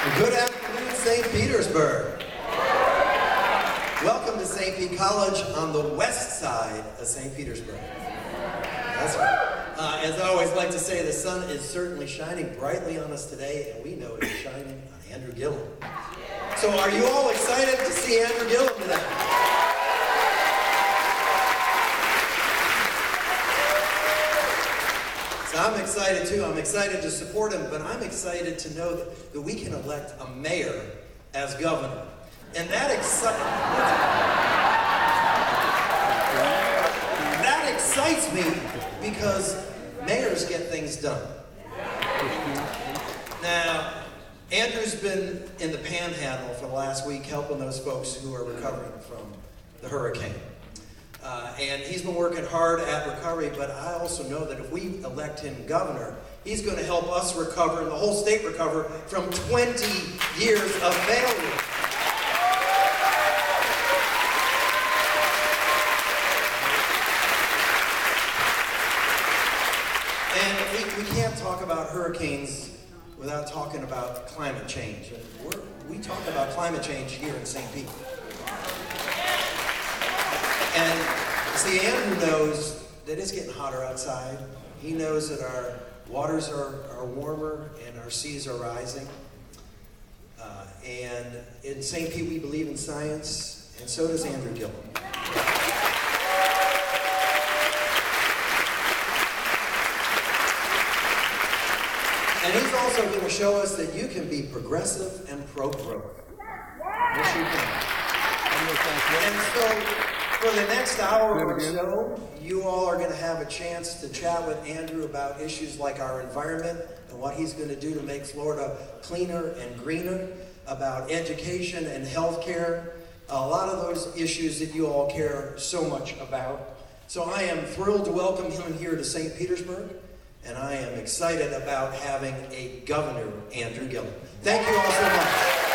Good afternoon, St. Petersburg. Welcome to St. Pete College on the west side of St. Petersburg. That's right. As I always like to say, the sun is certainly shining brightly on us today, and we know it is shining on Andrew Gillum. So are you all excited to see Andrew Gillum today? So I'm excited too. I'm excited to support him, but I'm excited to know that we can elect a mayor as governor. And that excites me because mayors get things done. Now, Andrew's been in the Panhandle for the last week helping those folks who are recovering from the hurricane. And he's been working hard at recovery, but I also know that if we elect him governor, he's going to help us recover and the whole state recover from 20 years of failure. And we can't talk about hurricanes without talking about climate change. We talk about climate change here in St. Pete. And see, Andrew knows that it's getting hotter outside. He knows that our waters are warmer and our seas are rising. And in St. Pete, we believe in science, and so does Andrew Gillum. And he's also going to show us that you can be progressive and pro-growth. Yes, you can. And so, for the next hour or so, you all are going to have a chance to chat with Andrew about issues like our environment and what he's going to do to make Florida cleaner and greener, about education and health care, a lot of those issues that you all care so much about. So I am thrilled to welcome him here to St. Petersburg, and I am excited about having a governor, Andrew Gillum. Thank you all so much.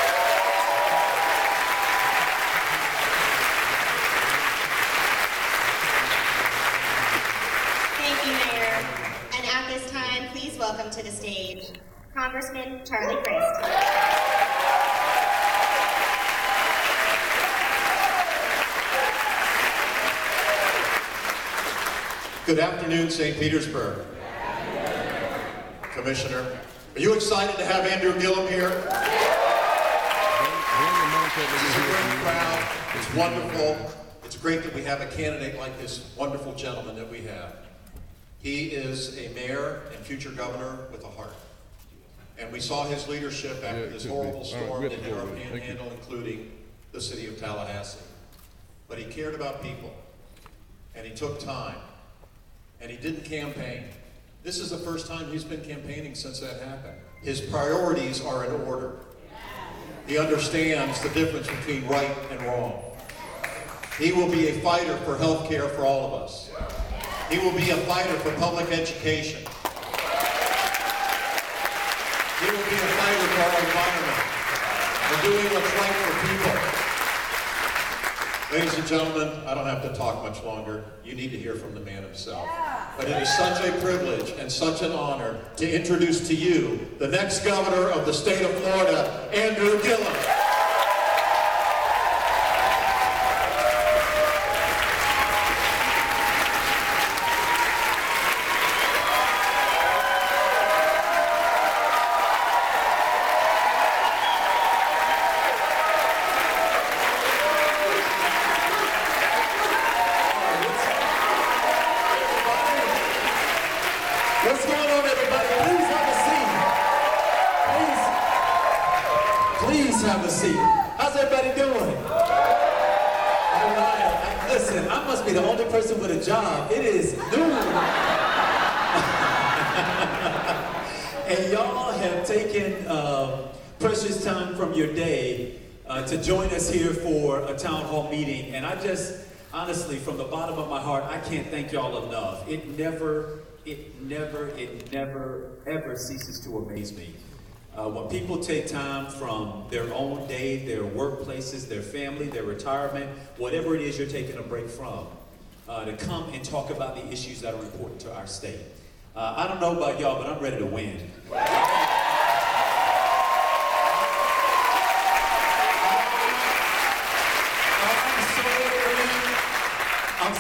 Welcome to the stage, Congressman Charlie Crist. Good afternoon, St. Petersburg. Commissioner, are you excited to have Andrew Gillum here? It's a great crowd. It's wonderful. It's great that we have a candidate like this wonderful gentleman that we have. He is a mayor and future governor with a heart. And we saw his leadership after this horrible storm that hit our Panhandle, including the city of Tallahassee. But he cared about people, and he took time, and he didn't campaign. This is the first time he's been campaigning since that happened. His priorities are in order. He understands the difference between right and wrong. He will be a fighter for health care for all of us. He will be a fighter for public education. He will be a fighter for our environment. We're doing what's right for people. Ladies and gentlemen, I don't have to talk much longer. You need to hear from the man himself. But it is such a privilege and such an honor to introduce to you the next governor of the state of Florida, Andrew Gillum. What's going on, everybody? Please have a seat. Please have a seat. How's everybody doing? All right. Listen, I must be the only person with a job. It is noon. And y'all have taken precious time from your day to join us here for a town hall meeting. And I just, honestly, from the bottom of my heart, I can't thank y'all enough. It never, ever ceases to amaze me. When people take time from their own day, their workplaces, their family, their retirement, whatever it is you're taking a break from, to come and talk about the issues that are important to our state. I don't know about y'all, but I'm ready to win.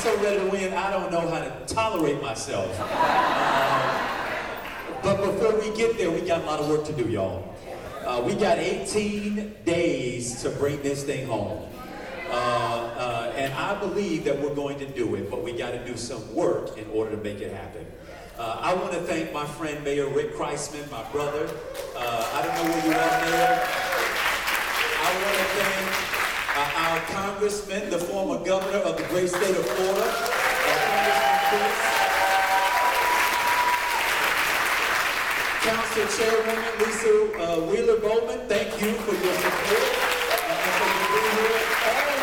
so ready to win, I don't know how to tolerate myself. But before we get there, we got a lot of work to do, y'all. We got 18 days to bring this thing home. And I believe that we're going to do it, but we got to do some work in order to make it happen. I want to thank my friend Mayor Rick Kreisman, my brother. I don't know where you are, Mayor. I want to thank our congressman, the former governor of the great state of Florida, Congressman Chris. Council Chairwoman Lisa Wheeler-Bowman, thank you for your support and for being here.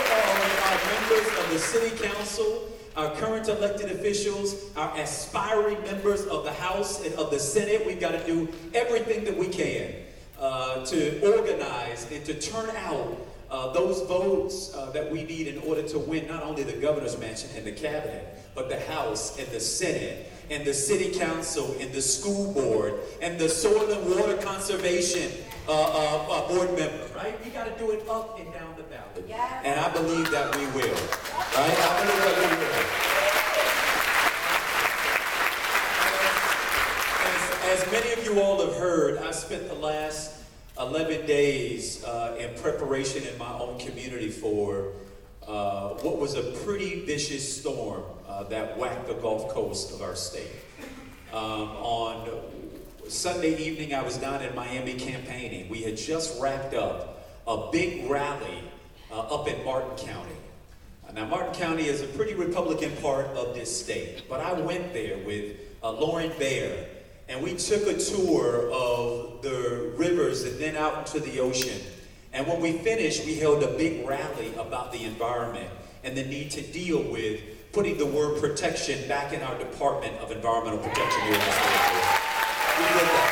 All of our members of the City Council, our current elected officials, our aspiring members of the House and of the Senate. We've got to do everything that we can to organize and to turn out those votes that we need in order to win not only the governor's mansion and the cabinet, but the House and the Senate and the City Council and the school board and the soil and water conservation board member, right? We got to do it up and down the ballot. Yeah. And I believe that we will, right? I believe that we will. As many of you all have heard, I spent the last 11 days in preparation in my own community for what was a pretty vicious storm that whacked the Gulf Coast of our state. On Sunday evening, I was down in Miami campaigning. We had just wrapped up a big rally up in Martin County. Now, Martin County is a pretty Republican part of this state, but I went there with Lauren Baer, and we took a tour of the rivers and then out into the ocean. And when we finished, we held a big rally about the environment and the need to deal with putting the word protection back in our Department of Environmental Protection here in the state. We did that.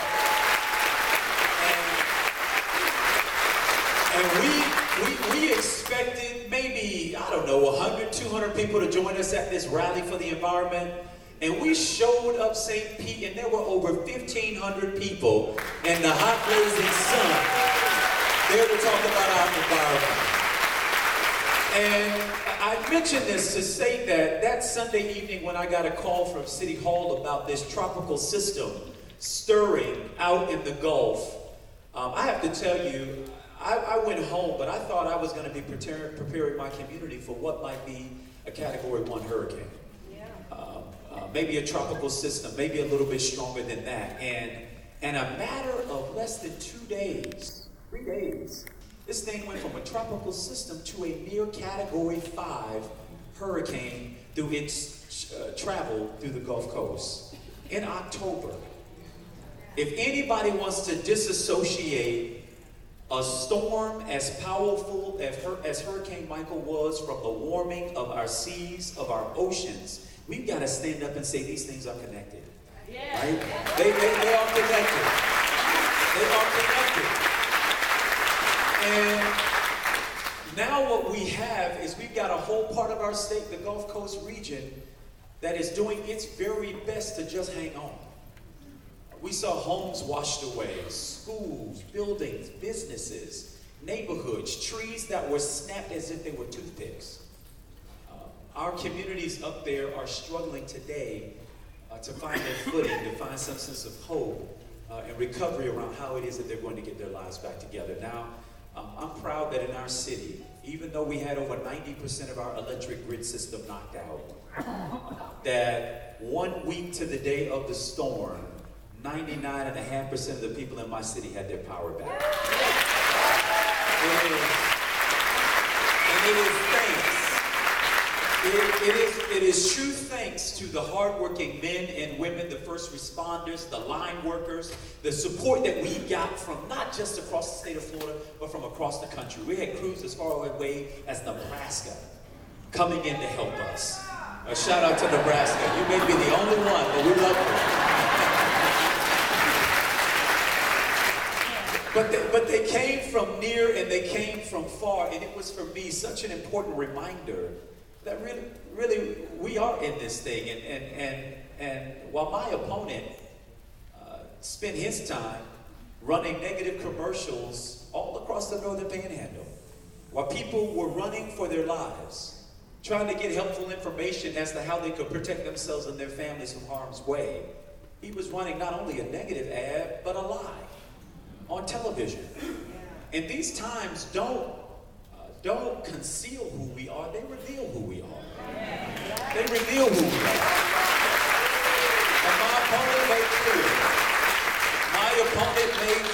And we expected maybe, I don't know, 100, 200 people to join us at this rally for the environment. And we showed up St. Pete, and there were over 1,500 people in the hot blazing sun there to talk about our environment. And I mention this to say that Sunday evening when I got a call from City Hall about this tropical system stirring out in the Gulf, I have to tell you, I went home, but I thought I was going to be preparing my community for what might be a Category 1 hurricane. Maybe a tropical system, maybe a little bit stronger than that. And in a matter of less than 2 days, 3 days, this thing went from a tropical system to a near Category 5 hurricane through its travel through the Gulf Coast in October. If anybody wants to disassociate a storm as powerful as Hurricane Michael was from the warming of our seas, of our oceans, we've got to stand up and say these things are connected. Yeah. Right? They are connected. They are connected. And now what we have is we've got a whole part of our state, the Gulf Coast region, that is doing its very best to just hang on. We saw homes washed away, schools, buildings, businesses, neighborhoods, trees that were snapped as if they were toothpicks. Our communities up there are struggling today to find their footing, to find some sense of hope and recovery around how it is that they're going to get their lives back together. Now, I'm proud that in our city, even though we had over 90% of our electric grid system knocked out, that 1 week to the day of the storm, 99.5% of the people in my city had their power back. It is true thanks to the hardworking men and women, the first responders, the line workers, the support that we got from not just across the state of Florida, but from across the country. We had crews as far away as Nebraska coming in to help us. A shout out to Nebraska. You may be the only one, but we love you. But they came from near and they came from far, and it was for me such an important reminder that really we are in this thing. And while my opponent spent his time running negative commercials all across the northern panhandle, while people were running for their lives, trying to get helpful information as to how they could protect themselves and their families from harm's way. He was running not only a negative ad, but a lie on television. And these times don't conceal who we are, they reveal who we are. They reveal who we are. And my opponent made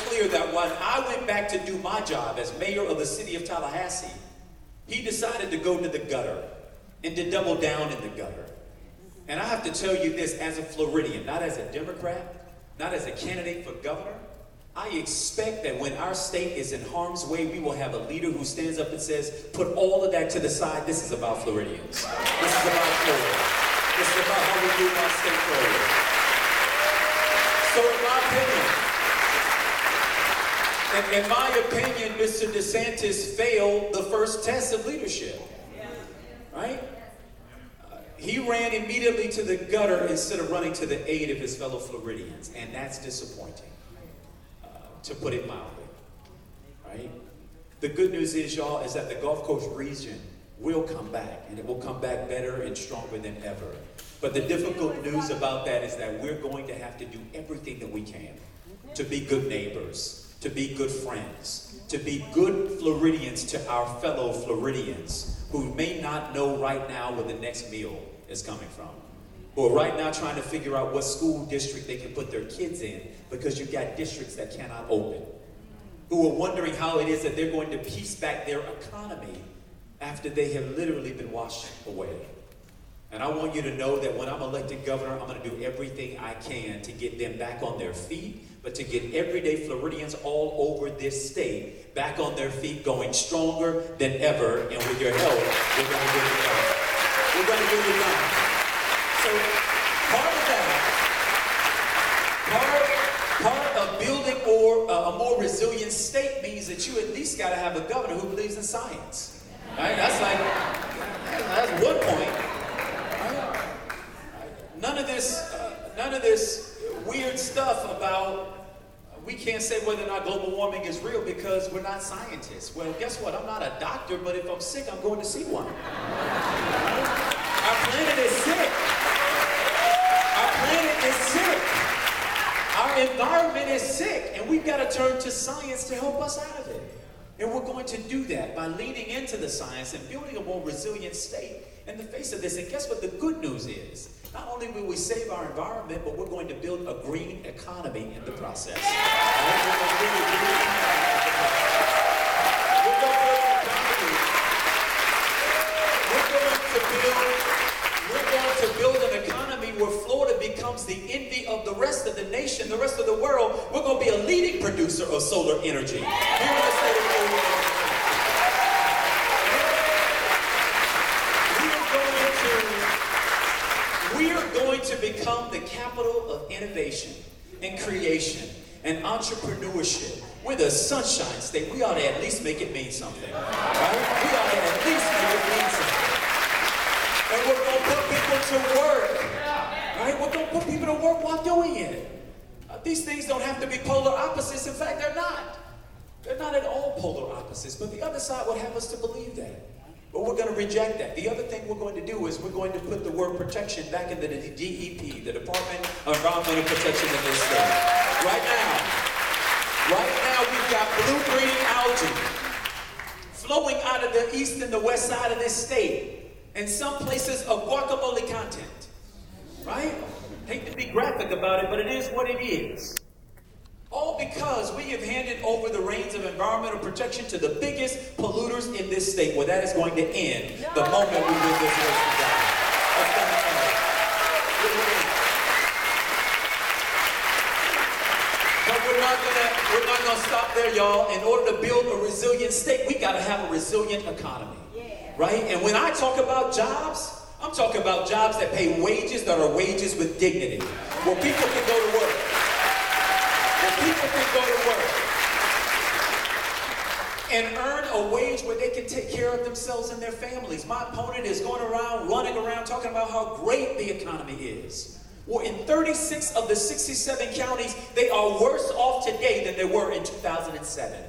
clear that when I went back to do my job as mayor of the city of Tallahassee, he decided to go to the gutter and to double down in the gutter. And I have to tell you this, as a Floridian, not as a Democrat, not as a candidate for governor, I expect that when our state is in harm's way, we will have a leader who stands up and says, put all of that to the side. This is about Floridians. This is about Florida. This is about how we move our state forward. So in my opinion, Mr. DeSantis failed the first test of leadership. Right? He ran immediately to the gutter instead of running to the aid of his fellow Floridians. And that's disappointing. To put it mildly, right? The good news is, y'all, is that the Gulf Coast region will come back, and it will come back better and stronger than ever. But the difficult news about that is that we're going to have to do everything that we can to be good neighbors, to be good friends, to be good Floridians to our fellow Floridians who may not know right now where the next meal is coming from, who are right now trying to figure out what school district they can put their kids in because you've got districts that cannot open, who are wondering how it is that they're going to piece back their economy after they have literally been washed away. And I want you to know that when I'm elected governor, I'm going to do everything I can to get them back on their feet, but to get everyday Floridians all over this state back on their feet, going stronger than ever. And with your help, we're going to get it done. We're going to get it done. So part of that, part of building a more resilient state means that you at least got to have a governor who believes in science. Right? That's one point. Right? None of this weird stuff about we can't say whether or not global warming is real because we're not scientists. Well, guess what? I'm not a doctor, but if I'm sick, I'm going to see one. Our planet is sick. Our planet is sick. Our environment is sick, and we've got to turn to science to help us out of it. And we're going to do that by leaning into the science and building a more resilient state in the face of this. And guess what the good news is? Not only will we save our environment, but we're going to build a green economy in the process. We're going to build an economy where Florida becomes the envy of the rest of the nation, the rest of the world. We're going to be a leading producer of solar energy here in the state of Florida. We are going to become the capital of innovation and creation and entrepreneurship. We're the sunshine state. We ought to at least make it mean something. Right? We ought to at least make it mean something. And we're going to put people to work. Right? We're going to put people to work while doing it. These things don't have to be polar opposites. In fact, they're not. They're not at all polar opposites. But the other side would have us to believe that. But we're going to reject that. The other thing we're going to do is we're going to put the word protection back into the DEP, the Department of Environmental Protection in this state. Right now we've got blue-green algae flowing out of the east and the west side of this state, and some places of guacamole content. Right? Hate to be graphic about it, but it is what it is. All because we have handed over the reins of environmental protection to the biggest polluters in this state, where that is going to end the moment we win this race to God. That's going to end. But we're not going to stop there, y'all. In order to build a resilient state, we got to have a resilient economy. Right? And when I talk about jobs, I'm talking about jobs that pay wages that are wages with dignity, where people can go to work. People can go to work and earn a wage where they can take care of themselves and their families. My opponent is going around, running around, talking about how great the economy is. Well, in 36 of the 67 counties, they are worse off today than they were in 2007.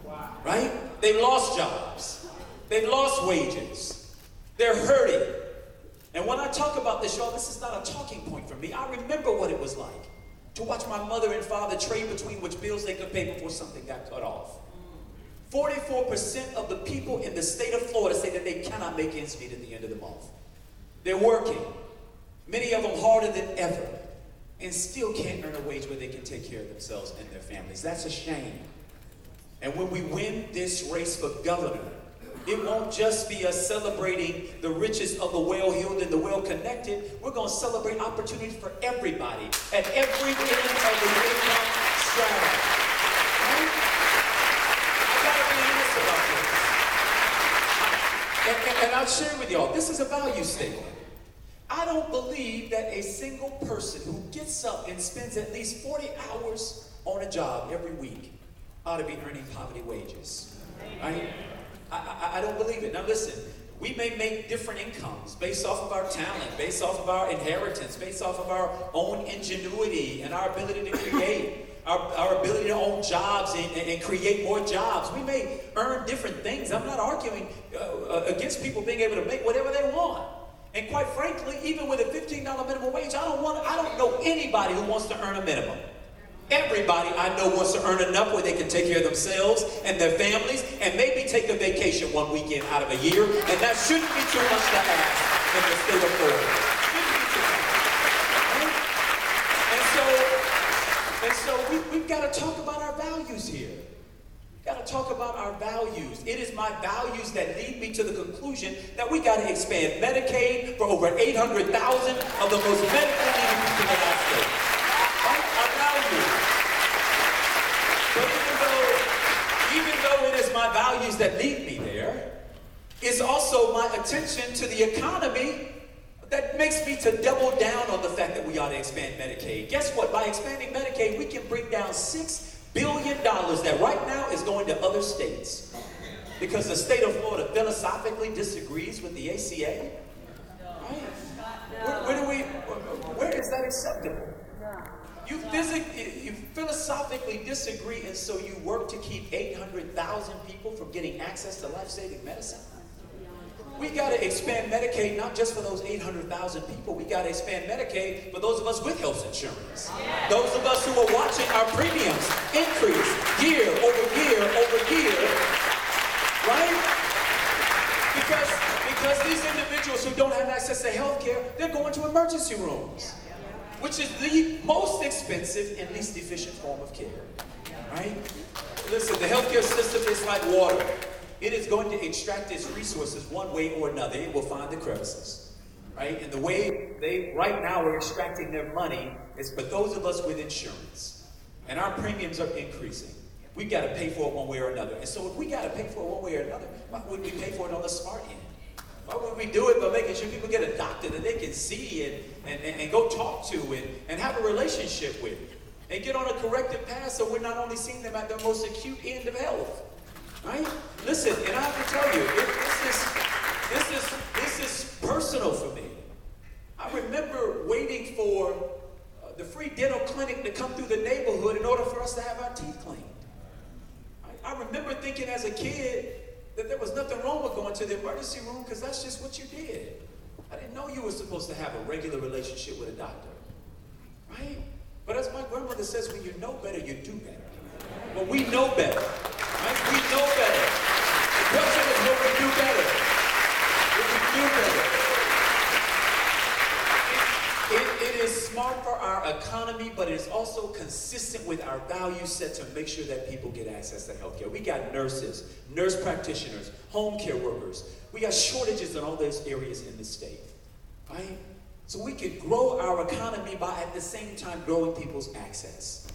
Wow. Right? They've lost jobs. They've lost wages. They're hurting. And when I talk about this, y'all, this is not a talking point for me. I remember what it was like to watch my mother and father trade between which bills they could pay before something got cut off. 44% of the people in the state of Florida say that they cannot make ends meet at the end of the month. They're working, many of them harder than ever, and still can't earn a wage where they can take care of themselves and their families. That's a shame. And when we win this race for governor, it won't just be us celebrating the richest of the well-heeled and the well-connected. We're going to celebrate opportunity for everybody at every end of the income strata. Right? I got to be honest about this. And I'll share with y'all, this is a value statement. I don't believe that a single person who gets up and spends at least 40 hours on a job every week ought to be earning poverty wages. Right? I don't believe it. Now listen, we may make different incomes based off of our talent, based off of our inheritance, based off of our own ingenuity and our ability to create, our ability to own jobs and create more jobs. We may earn different things. I'm not arguing against people being able to make whatever they want. And quite frankly, even with a $15 minimum wage, I don't know anybody who wants to earn a minimum. Everybody I know wants to earn enough where they can take care of themselves and their families and maybe take a vacation one weekend out of a year, and that shouldn't be too much to ask in the state of Florida. Right? And so we've got to talk about our values here. We've got to talk about our values. It is my values that lead me to the conclusion that we got to expand Medicaid for over 800,000 of the most medically needed people in our state. Our values. But even though it is my values that lead me there, it's also my attention to the economy that makes me to double down on the fact that we ought to expand Medicaid. Guess what? By expanding Medicaid, we can bring down $6 billion that right now is going to other states. Because the state of Florida philosophically disagrees with the ACA. Right? Where is that acceptable? You philosophically disagree, and so you work to keep 800,000 people from getting access to life-saving medicine? We got to expand Medicaid not just for those 800,000 people. We got to expand Medicaid for those of us with health insurance. Yeah. Those of us who are watching our premiums increase year over year over year, right? Because these individuals who don't have access to health care, they're going to emergency rooms, which is the most expensive and least efficient form of care, right? Listen, the healthcare system is like water. It is going to extract its resources one way or another. It will find the crevices, right? And the way right now are extracting their money is for those of us with insurance. And our premiums are increasing. We've got to pay for it one way or another. And so if we got to pay for it one way or another, why wouldn't we pay for it on the smart end? Why would we do it by making sure people get a doctor that they can see and go talk to and have a relationship with and get on a corrective path so we're not only seeing them at their most acute end of health, right? Listen, and I have to tell you, this is personal for me. I remember waiting for the free dental clinic to come through the neighborhood in order for us to have our teeth cleaned. I remember thinking as a kid that there was nothing wrong with going to the emergency room because that's just what you did. I didn't know you were supposed to have a regular relationship with a doctor, right? But as my grandmother says, when you know better, you do better. Well, we know better, right? We know better. The question is, will we do better? Will we do better? It is smart for our economy, but it is also consistent with our value set to make sure that people get access to health care. We got nurses, nurse practitioners, home care workers. We got shortages in all those areas in the state, right? So we could grow our economy by at the same time growing people's access.